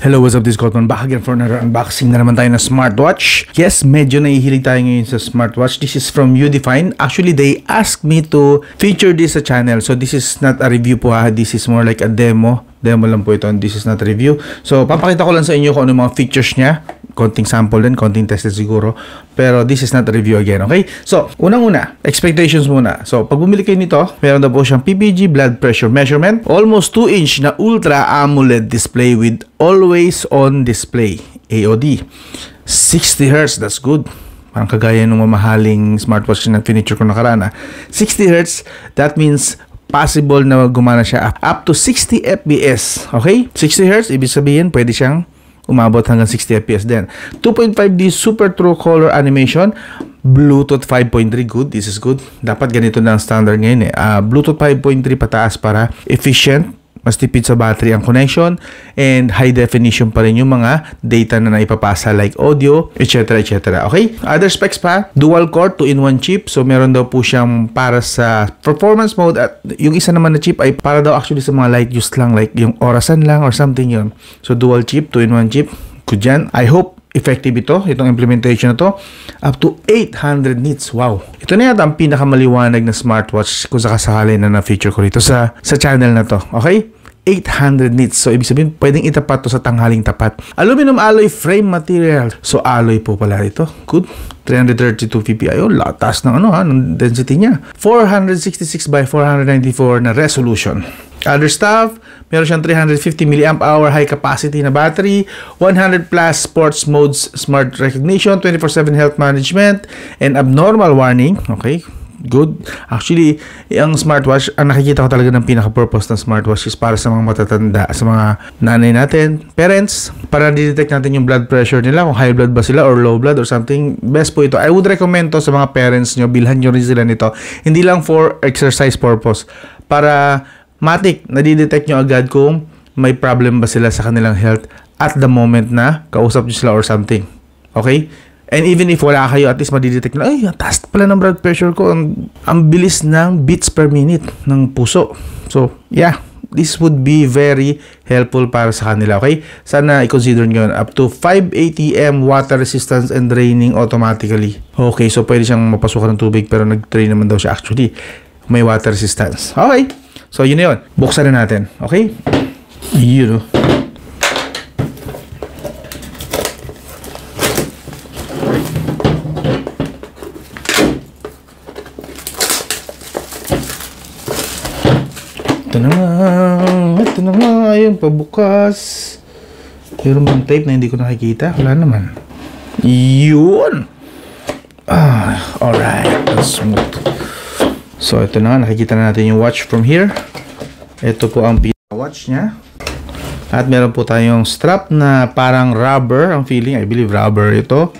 Hello, what's up? This is Goldman back again for another unboxing na naman tayo na smartwatch. Yes, medyo nahihilig tayo ngayon sa smartwatch. This is from Udifine. Actually, they asked me to feature this sa channel. So, this is not a review po ha. This is more like a demo. Demo lang po ito and this is not a review. So, papakita ko lang sa inyo kung ano mga features niya. Konting sample din, konting tested siguro. Pero this is not a review again, okay? So, unang-una, expectations muna. So, pag bumili kayo nito, meron na po siyang PPG blood pressure measurement. Almost 2-inch na Ultra AMOLED display with always on display. AOD. 60 Hz, that's good. Parang kagaya ng mamahaling smartwatch na finiture ko nakaraan. 60 Hz, that means possible na gumana siya up to 60 FPS. Okay? 60 Hz, ibig sabihin, pwede siyang umabot hanggang 60 FPS din. 2.5D Super True Color Animation. Bluetooth 5.3, good. This is good. Dapat ganito na ang standard ngayon eh. Bluetooth 5.3 pataas para efficient. Mas tipid sa battery ang connection. And high definition pa rin yung mga data na naipapasa like audio, etc. etc. Okay? Other specs pa. Dual core 2-in-1 chip. So meron daw po siyang para sa performance mode. At yung isa naman na chip ay para daw actually sa mga light use lang. Like yung orasan lang or something yun. So dual chip, 2-in-1 chip. Good yan. I hope effective itong implementation na to. Up to 800 nits. Wow. Ito na yata ang pinakamaliwanag na smartwatch kung sakasakali na na-feature ko rito sa channel na to. Okay? 800 nits. So, ibig sabihin, pwedeng itapat to sa tanghaling tapat. Aluminum alloy frame material. So, alloy po pala ito. Good. 332 ppi. Oh, latas ng ng density niya. 466 by 494 na resolution. Other stuff, meron siyang 350 mAh high capacity na battery, 100 plus sports modes smart recognition, 24/7 health management, and abnormal warning. Okay, good. Actually, ang smartwatch, ang nakikita ko talaga ng pinaka-purpose ng smartwatch is para sa mga matatanda, sa mga nanay natin, parents, para di-detect natin yung blood pressure nila, kung high blood ba sila or low blood or something. Best po ito. I would recommend to sa mga parents nyo, bilhan nyo rin sila nito. Hindi lang for exercise purpose, para matik, nadidetect nyo agad kung may problem ba sila sa kanilang health at the moment na kausap nyo sila or something. Okay? And even if wala kayo, at least madidetect nyo, ay, taas pala ng blood pressure ko. Ang bilis ng beats per minute ng puso. So, yeah, this would be very helpful para sa kanila. Okay? Sana i-consider nyo up to 5 ATM water resistance and draining automatically. Okay, so pwede siyang mapasukan ng tubig pero nag-drain naman daw siya actually. May water resistance. Okay? So, yun na yun. Buksan na natin. Okay? Yun. Ito na nga. Ito na nga. Ayun, pabukas. Meron bang tape na hindi ko nakikita? Wala naman. Yun. Alright. That's smooth. So, ito na, nakikita na natin yung watch from here. Ito po ang watch niya. At meron po tayong strap na parang rubber ang feeling. I believe rubber ito.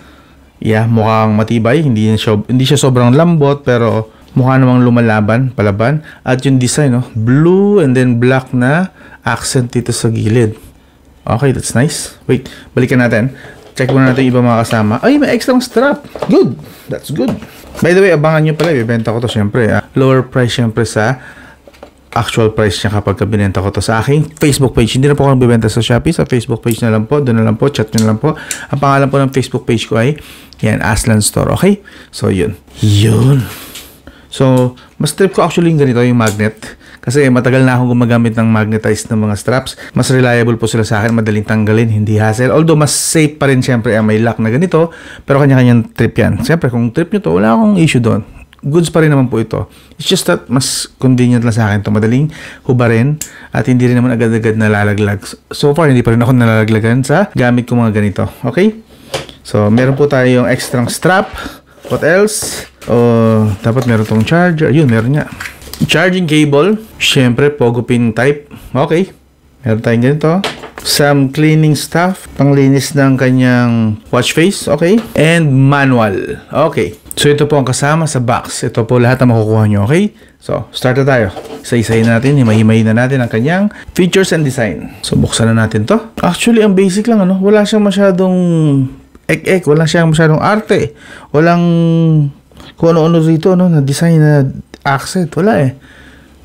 Yeah, mukhang matibay. Hindi siya sobrang lambot, pero mukha namang lumalaban, palaban. At yung design, blue and then black na accent dito sa gilid. Okay, that's nice. Wait, balikan natin. Check muna natin yung iba mga kasama. Ay, may extra strap. Good. That's good. By the way, abangan nyo pala, ibibenta ko to syempre. Lower price syempre sa actual price niya kapag binenta ko to sa aking Facebook page. Hindi na po ako nagbibenta sa Shopee. Sa Facebook page na lang po. Doon na lang po. Chat nyo na lang po. Ang pangalan po ng Facebook page ko ay yan, Aslan Store. Okay? So, yun. Yun. So, mas trip ko actually yung ganito, yung magnet. Kasi matagal na akong gumagamit ng magnetized na mga straps. Mas reliable po sila sa akin. Madaling tanggalin, hindi hassle. Although, mas safe pa rin syempre ang may lock na ganito. Pero kanya-kanyang trip yan. Siyempre, kung trip nyo to, wala akong issue doon. Goods pa rin naman po ito. It's just that mas convenient lang sa akin ito. Madaling hubarin at hindi rin naman agad-agad nalalaglag. So far, hindi pa rin ako nalalaglagan sa gamit ko mga ganito. Okay? So, meron po tayong extra strap. What else? Dapat meron tong charger. Ayun, meron nga. Charging cable. Siyempre, pogo pin type. Okay. Meron tayong ganito. Some cleaning stuff. Panglinis ng kanyang watch face. Okay. And manual. Okay. So, ito po ang kasama sa box. Ito po lahat na makukuha nyo. Okay? So, start na tayo. Isa-isayin natin. Himay-himayin na natin ang kanyang features and design. So, buksan na natin to. Actually, ang basic lang. Wala siyang masyadong ek-ek. Wala siyang masyadong arte. Walang kung ano-ano dito, na design na accent. Wala eh.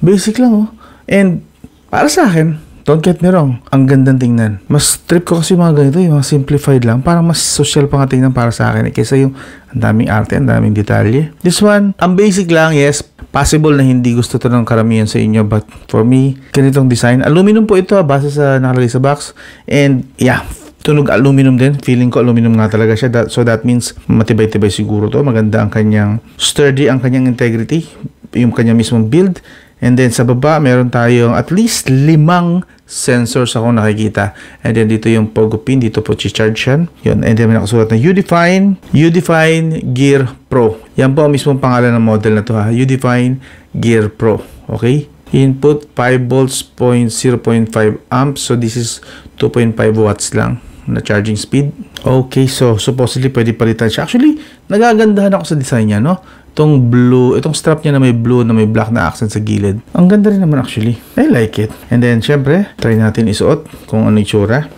Basic lang, And para sa akin, Don't get me wrong, ang gandang tingnan. Mas trip ko kasi mga ganito, yung mga simplified lang. Parang mas social pa nga tingnan para sa akin. Kaysa yung ang daming arte, ang daming detalye. This one, ang basic lang, yes. Possible na hindi gusto to ng karamihan sa inyo. But for me, ganitong design. Aluminum po ito, base sa nakalagay sa box. And yeah, tunog aluminum din. Feeling ko aluminum nga talaga siya. So that means matibay-tibay siguro to. Maganda ang kanyang sturdy, ang kanyang integrity. Yung kanyang mismong build. And then sa baba, meron tayong at least 5 sensors ako nakikita. And then dito yung pogo pin, dito po charge yan. Yun. And then may nakasulat na Udefine Gear Pro. Yan po ang mismong pangalan ng model na to ha. Udefine Gear Pro. Okay? Input 5 volts, 0.5 amps. So this is 2.5 watts lang na charging speed. Okay, so supposedly pwede palitan siya. Actually, nagagandahan ako sa design niya, no? Itong blue, itong strap niya na may blue na may black na accent sa gilid. Ang ganda rin naman actually. I like it. And then, syempre, try natin isuot kung ano itsura.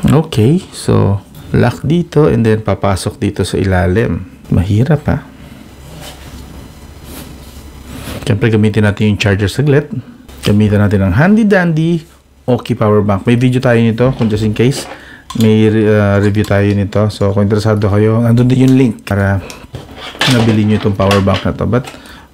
Okay, so lock dito and then papasok dito sa ilalim. Mahirap ha. Syempre, gamitin natin yung charger saglit. Gamitin natin ang handy-dandy Oki power bank. May video tayo nito kung just in case. May review tayo nito. So, kung interesado kayo, andun din yung link para nabili nyo itong power bank na to. But,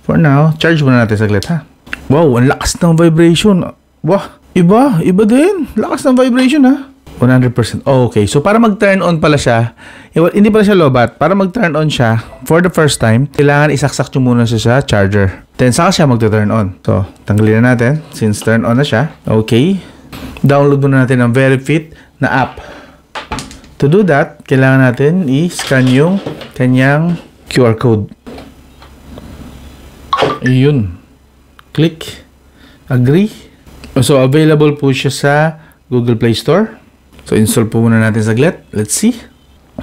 for now, charge muna natin saglit ha. Wow, ang lakas ng vibration. Wow, iba din. Lakas ng vibration ha. 100%. Oh, okay, so para mag-turn on pala siya, hindi pala siya lobat. Para mag-turn on siya, for the first time, kailangan isaksak nyo muna siya sa charger. Then, saka siya mag-turn on. So, tanggalin na natin since turn on na siya. Okay. Download muna natin ang VeriFit na app. To do that, kailangan natin i-scan yung kanyang QR code. Ayun. Click. Agree. So, available po siya sa Google Play Store. So, install po muna natin saglit. Let's see.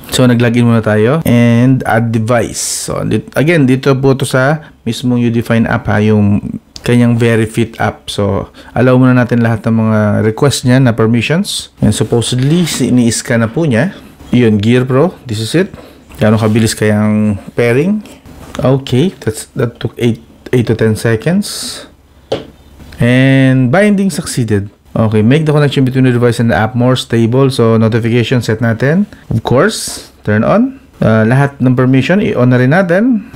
So, nag-login muna tayo. And add device. So, again, dito po to sa mismong Udefine app ha, yung kanyang VeriFit app. So, allow muna natin lahat ng mga request niya na permissions. And supposedly, ini-scan na po niya. Yun, Gear Pro. This is it. Gano'ng kabilis kayang pairing. Okay, that took 8 to 10 seconds. And binding succeeded. Okay, make the connection between the device and the app more stable. So, notification set natin. Of course, turn on. Lahat ng permission, i-on na rin natin.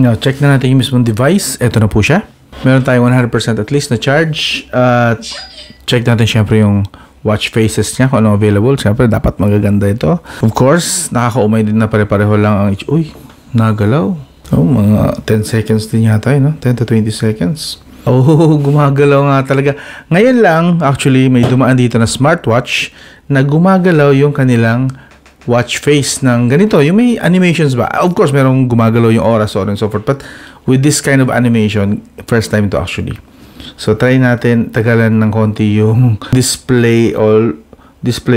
Now, check na natin yung mismong device. Ito na po siya. Meron tayong 100% at least na charge. Check natin syempre yung watch faces niya kung ano available. Syempre, dapat magaganda ito. Of course, nakakaumay din na pare-pareho lang ang... Uy, nagalaw. Oh, mga 10 seconds din yata yun, no? 10 to 20 seconds. Oh, gumagalaw nga talaga. Ngayon lang, actually, may dumaan dito na smartwatch na gumagalaw yung kanilang watch face ng ganito. Yung may animations ba? Of course, merong gumagalaw yung oras, so on and so forth. But with this kind of animation, first time to actually. So, try natin tagalan ng konti yung display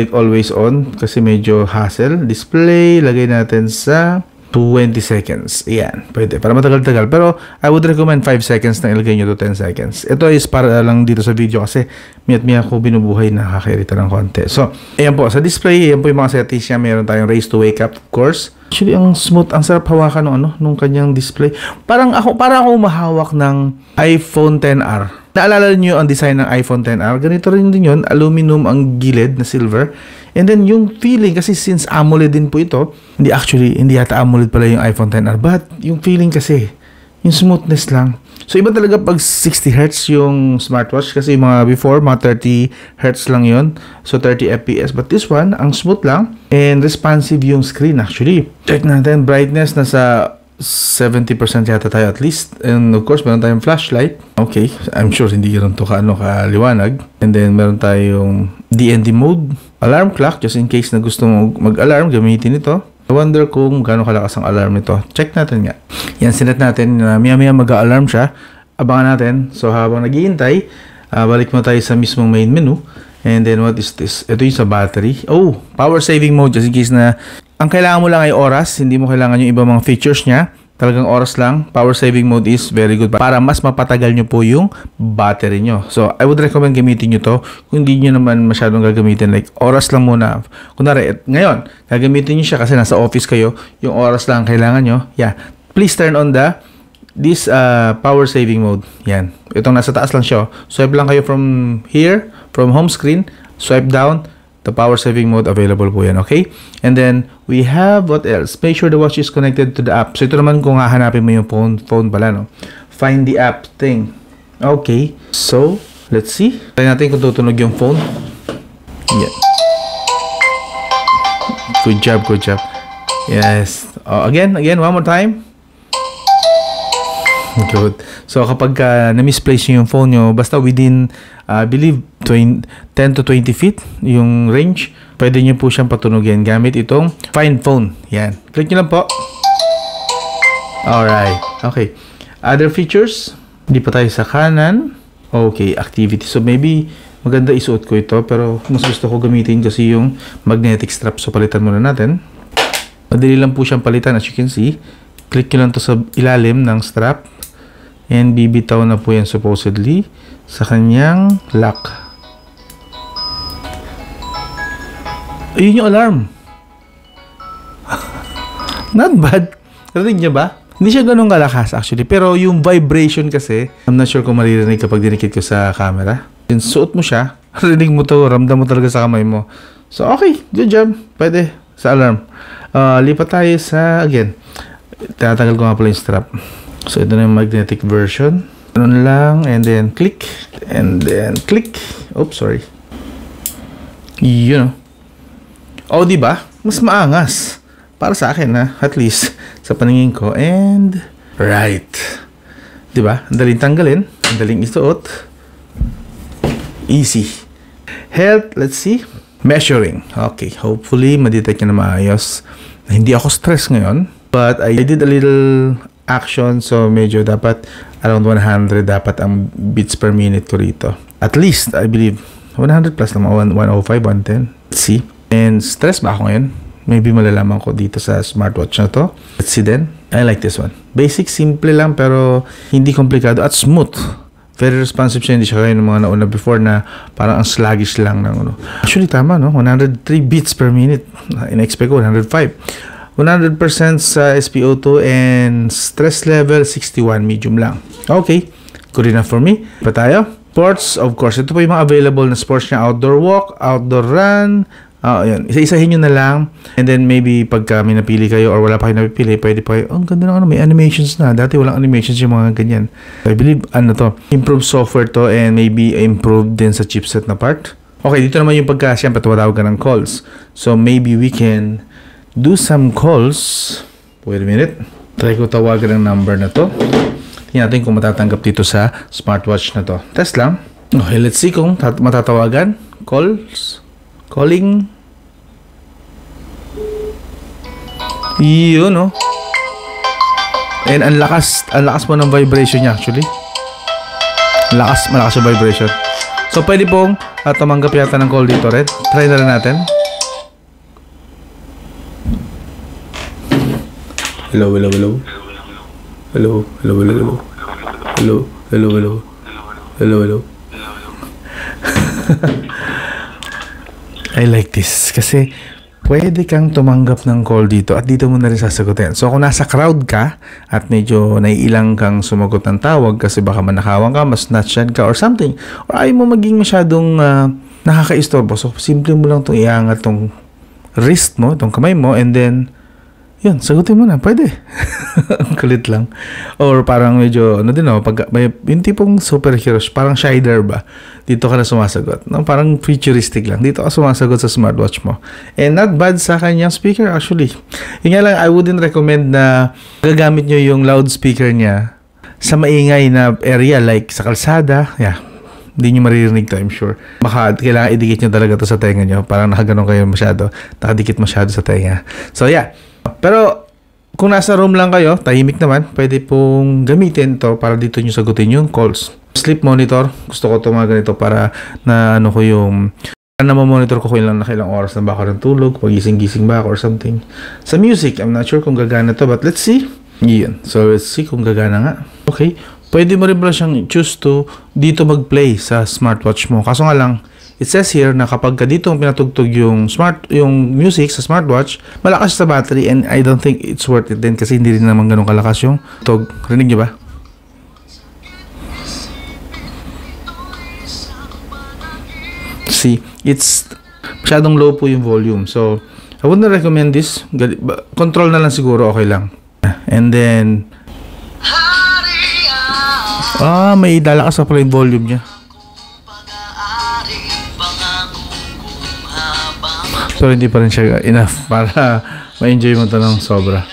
always on kasi medyo hassle. Display, lagay natin sa 20 seconds. Ayan, pwede. Para matagal-tagal. Pero, I would recommend 5 seconds na ilagay nyo to 10 seconds. Ito is para lang dito sa video kasi miyat-miya ko binubuhay na nakakairita ng konti. So, ayan po. Sa display, ayan po yung mga settings niya. Meron tayong raise to wake up, of course. Actually, ang smooth. Ang sarap hawakan nung kanyang display. Para ako umahawak ng iPhone XR. Naalala niyo ang design ng iPhone XR? Ganito rin din yun. Aluminum ang gilid na silver. And then yung feeling, kasi since AMOLED din po ito, hindi yata AMOLED pala yung iPhone XR. But yung feeling kasi, yung smoothness lang. So iba talaga pag 60 Hz yung smartwatch. Kasi yung mga before, mga 30 Hz lang yun. So 30 FPS. But this one, ang smooth lang. And responsive yung screen actually. Check natin, brightness nasa 70% yata tayo at least. And of course, meron tayong flashlight. Okay, I'm sure hindi rin ito kaliwanag. And then meron tayong DND mode. Alarm clock, just in case na gusto mo mag-alarm, gamitin ito. I wonder kung gaano kalakas ang alarm nito. Check natin nga. Yan, sinet natin na maya-maya mag-alarm siya. Abangan natin. So habang naghihintay, balik mo tayo sa mismong main menu. And then what is this? Ito yung sa battery. Oh, power saving mode, just in case na ang kailangan mo lang ay oras, hindi mo kailangan yung iba mga features niya. Talagang oras lang. Power saving mode is very good para mas mapatagal nyo po yung battery nyo. So, I would recommend gamitin nyo to. Kung hindi nyo naman masyadong gagamitin, like oras lang muna. Kunwari, ngayon, gagamitin nyo siya kasi nasa office kayo, yung oras lang kailangan nyo. Yeah, please turn on the this power saving mode. Yan. Itong nasa taas lang siya. Swipe lang kayo from here, from home screen. Swipe down. The power saving mode available po yan. Okay? And then, we have what else? Make sure the watch is connected to the app. So, ito naman kung hahanapin mo yung phone pala, no? Find the app thing. Okay. So, let's see. Try natin kung tutunog yung phone. Yeah. Good job, good job. Yes. Again, one more time. Good. So, kapag na-misplace nyo yung phone nyo, basta within, I believe, 10 to 20 feet yung range, pwede nyo po siyang patunogin gamit itong Find Phone. Yan. Click nyo lang po. Alright. Okay. Other features. Hindi pa tayo sa kanan. Okay. Activity. So, maybe maganda isuot ko ito, pero mas gusto ko gamitin kasi yung magnetic strap. So, palitan muna natin. Madali lang po siyang palitan, as you can see. Click nyo lang to sa ilalim ng strap. And bibitaw na po yan supposedly sa kanyang lock. Ayun yung alarm. Not bad. Narinig niya ba? Hindi siya ganun kalakas actually. Pero yung vibration kasi, I'm not sure kung maririnig kapag dinikit ko sa camera. Suot mo siya, rinig mo to, ramdam mo talaga sa kamay mo. So, okay. Good job. Pwede. Sa alarm. Lipat tayo sa, again, tatagal ko nga pala yung strap. So, ito na yung magnetic version. Ganun lang, and then click. And then click. Oops, sorry. Yun, oh, diba? Mas maangas. Para sa akin, ha? At least, sa paningin ko. And, right. Diba? Ang daling tanggalin. Ang daling isuot. Easy. Health, let's see. Measuring. Okay, hopefully madetect nyo na maayos. Hindi ako stress ngayon, but I did a little action, so medyo dapat around 100 dapat ang beats per minute ko rito. At least, I believe, 100 plus naman, 105, 110. Let's see. And stress ba ako ngayon? Maybe malalaman ko dito sa smartwatch na to. Let's see then. I like this one. Basic, simple lang, pero hindi komplikado at smooth. Very responsive siya, hindi siya kaya ng mga nauna before na parang ang sluggish lang ng ano. Actually, tama, no? 103 beats per minute. In-expect ko, 105. 100% sa SpO2 and stress level, 61, medium lang. Okay, good enough for me. Pa tayo? Sports, of course. Ito po yung mga available na sports niya. Outdoor walk, outdoor run. Yun. Isa-isahin nyo na lang. And then maybe pagka may napili kayo or wala pa kayo napipili, pwede pa kayo, ang ganda ng ano, may animations na. Dati walang animations yung mga ganyan. I believe, ano to, improved software to and maybe improved din sa chipset na part. Okay, dito naman yung pagka, siyempre, tumatawag ka ng calls. So, maybe we can do some calls. Wait a minute. Try ko tawagan ng number na to. Tingnan natin kung matatanggap dito sa smartwatch na to. Test lang. Okay, let's see kung matatawagan. Calls. Calling. Yun, no? And ang lakas po ng vibration niya actually. Malakas yung vibration. So, pwede pong tumanggap yata ng call dito rin. Try na rin natin. Hello, hello, hello. Hello, hello, hello, hello. Hello, hello, hello. Hello, hello. I like this kasi pwede kang tumanggap ng call dito at dito mo na rin sasagutin. So, kung nasa crowd ka at medyo naiilang kang sumagot ng tawag kasi baka manakawan ka, mas-snatchan ka or something, or ayaw mo maging masyadong nakaka-istorbo. So, simple mo lang itong iangat itong wrist mo, itong kamay mo, and then yun, sagutin mo na. Pwede. Ang kulit lang. Or parang medyo, ano din pag, may, yung tipong superheroes, parang Shider ba? Dito ka na sumasagot. No? Parang futuristic lang. Dito ka sumasagot sa smartwatch mo. And not bad sa kanyang speaker actually. Yung nga lang, I wouldn't recommend na gagamit nyo yung loudspeaker niya sa maingay na area like sa kalsada. Yeah. Hindi nyo maririnig to, I'm sure. Baka kailangan idikit nyo talaga to sa tenga nyo. Parang nakaganon kayo masyado. Nakadikit masyado sa tenga. So yeah. Pero kung nasa room lang kayo, tahimik naman, pwede pong gamitin to para dito nyo sagutin yung calls. Sleep monitor, gusto ko ito mga ganito para na ano ko yung monitor ko kung ilang oras na ba ako ng tulog, pagising-gising ba ako or something. Sa music, I'm not sure kung gagana to, but let's see. Yan. So let's see kung gagana nga. Okay. Pwede mo rin pala siyang choose to dito mag-play sa smartwatch mo. Kaso nga lang, it says here na kapag dito pinatugtog yung music sa smartwatch, malakas sa battery and I don't think it's worth it din kasi hindi rin naman ganun kalakas yung tug. Rinig nyo ba? See, it's masyadong low po yung volume. So, I wouldn't recommend this. Control na lang siguro, okay lang. And then, may lalakas pa pala yung volume niya. So, hindi pa rin siya enough para ma-enjoy mo ito ng sobra.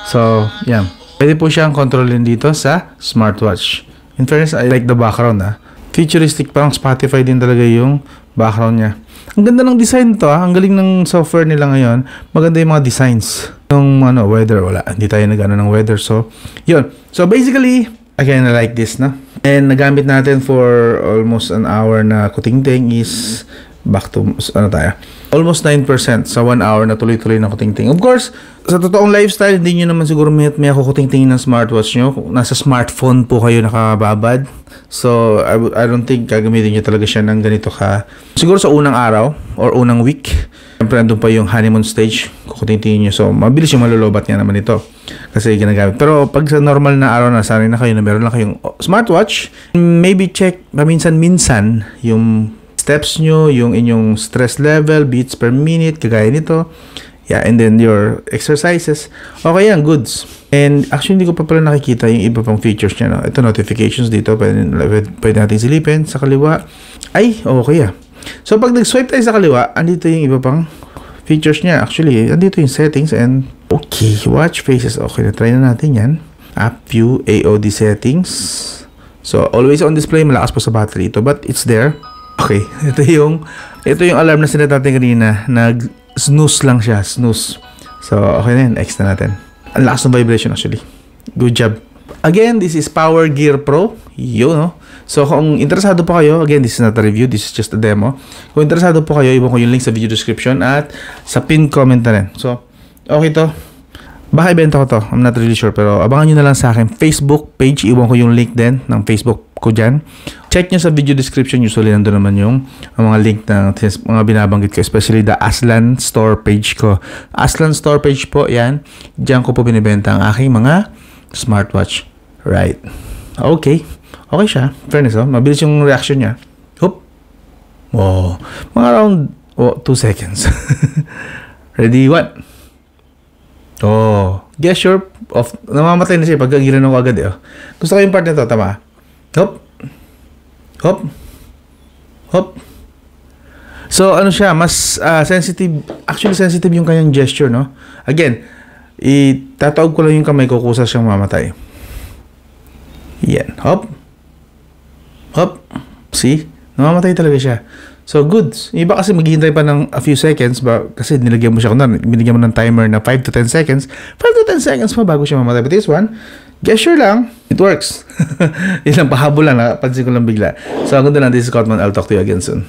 So, yan. Pwede po siyang kontrolin dito sa smartwatch. In fairness, I like the background, futuristic, parang Spotify din talaga yung background niya. Ang ganda ng design to, Ang galing ng software nila ngayon. Maganda yung mga designs. Yung weather, wala. Hindi tayo nag-ano ng weather. So, yun. So, basically, again, I like this, And nagamit natin for almost an hour na kutingting is back to, almost 9% sa 1 hour na tuloy-tuloy na kutingting. Of course, sa totoong lifestyle, hindi nyo naman siguro may kukutingtingin ng smartwatch nyo. Nasa smartphone po kayo nakababad. So, I don't think gagamitin nyo talaga siya ng ganito ka. Siguro sa unang araw or unang week, siyempre andun pa yung honeymoon stage, kukutingtingin nyo. So, mabilis yung malulobat nga naman ito kasi ginagamit. Pero pag sa normal na araw na sanay na kayo na meron lang kayong smartwatch, maybe check paminsan-minsan yung steps nyo, yung inyong stress level, beats per minute, kagaya nito. Yeah, and then your exercises. Okay yan, goods. And actually, hindi ko pa pala nakikita yung iba pang features niya. Ito, notifications dito. Pwede natin silipin sa kaliwa. Ay, okay So, pag nag-swipe tayo sa kaliwa, andito yung iba pang features niya. Actually, andito yung settings and okay, watch faces. Okay, na-try na natin yan. App view, AOD settings. So, always on display, malakas po sa battery ito, but it's there. Okay, ito yung alarm na sinabi natin kanina. Nag-snooze lang siya, snooze. So, okay na yun, X na natin. Ang lakas ng vibration actually. Good job. Again, this is Power Gear Pro. Yun, So, kung interesado po kayo, again, this is not a review, this is just a demo. Kung interesado po kayo, iwan ko yung link sa video description at sa pin comment na rin. So, okay to. Baka ibenta ko to. I'm not really sure. Pero abangan nyo na lang sa akin Facebook page. Iwan ko yung link din ng Facebook ko dyan. Check nyo sa video description. Usually nandun naman yung mga link ng mga binabanggit ko. Especially the Aslan store page ko. Aslan store page po. Yan. Diyan ko po binibenta ang aking mga smartwatch. Right. Okay. Okay siya. Fairness, mabilis yung reaction niya. Hoop. Oh. Mga around 2 seconds. Ready? What? Oh, gesture of namamatay na siya pag ginano ko agad Gusto ko yung part nito, tama. Hop. Hop. Hop. So ano siya, mas sensitive, actually sensitive yung kanyang gesture, Again, itataog ko lang yung kamay ko kusa siyang mamatay. Yan. Hop. Hop. See? Namamatay talaga siya. So, goods. Iba kasi maghihintay pa ng a few seconds kasi binigyan mo ng timer na 5 to 10 seconds. 5 to 10 seconds pa bago siya mamatay. But this one, gesture lang, it works. Yun lang, pahabol lang, napansin ko lang bigla. So, hanggang doon lang, this is Cotman. I'll talk to you again soon.